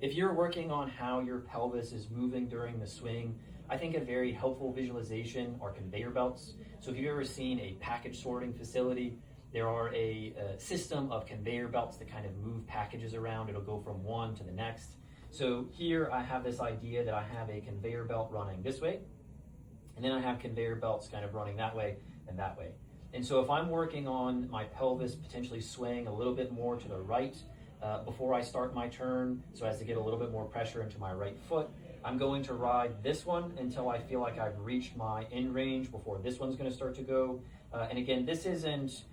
If you're working on how your pelvis is moving during the swing, I think a very helpful visualization are conveyor belts. So if you've ever seen a package sorting facility, there are a system of conveyor belts that kind of move packages around. It'll go from one to the next. So here I have this idea that I have a conveyor belt running this way, and then I have conveyor belts kind of running that way and that way. And so if I'm working on my pelvis potentially swaying a little bit more to the right before I start my turn, so as to get a little bit more pressure into my right foot, I'm going to ride this one until I feel like I've reached my end range before this one's going to start to go. And again, this isn't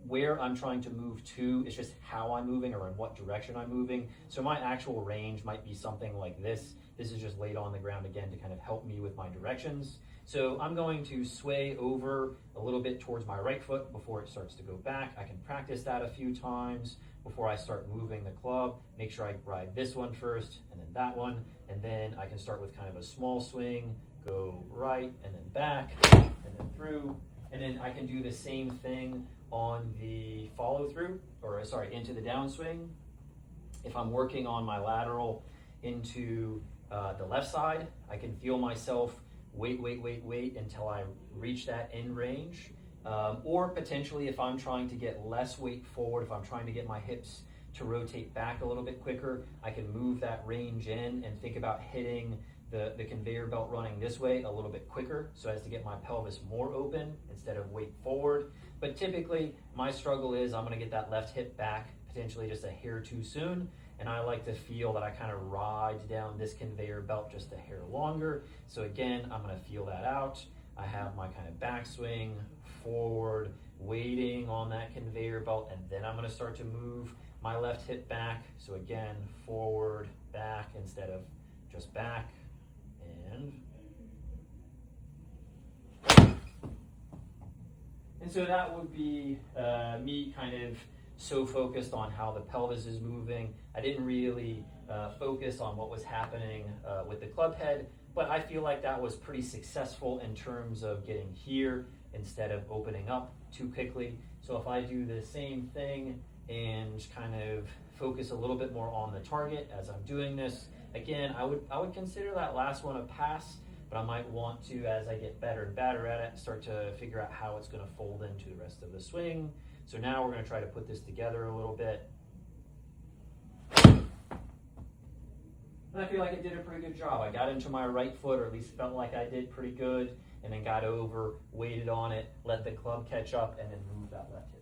where I'm trying to move to, it's just how I'm moving or in what direction I'm moving. So my actual range might be something like this. This is just laid on the ground again to kind of help me with my directions. So I'm going to sway over a little bit towards my right foot before it starts to go back. I can practice that a few times before I start moving the club. Make sure I ride this one first and then that one, and then I can start with kind of a small swing, go right and then back and then through, and then I can do the same thing on the follow through, or sorry, into the downswing. If I'm working on my lateral into the left side, I can feel myself wait until I reach that end range. Or potentially if I'm trying to get less weight forward, if I'm trying to get my hips to rotate back a little bit quicker, I can move that range in and think about hitting the conveyor belt running this way a little bit quicker so as to get my pelvis more open instead of weight forward. But typically my struggle is I'm going to get that left hip back potentially just a hair too soon, and I like to feel that I kind of ride down this conveyor belt just a hair longer. So again, I'm going to feel that out. I have my kind of backswing, forward, waiting on that conveyor belt, and then I'm going to start to move my left hip back. So again, forward, back instead of just back, and so that would be me kind of so focused on how the pelvis is moving. I didn't really focus on what was happening with the club head, but I feel like that was pretty successful in terms of getting here instead of opening up too quickly. So if I do the same thing and kind of focus a little bit more on the target as I'm doing this, again, I would consider that last one a pass, but I might want to, as I get better and better at it, start to figure out how it's going to fold into the rest of the swing. So now we're going to try to put this together a little bit. And I feel like I did a pretty good job. I got into my right foot, or at least felt like I did pretty good, and then got over, waited on it, let the club catch up, and then move that left hip.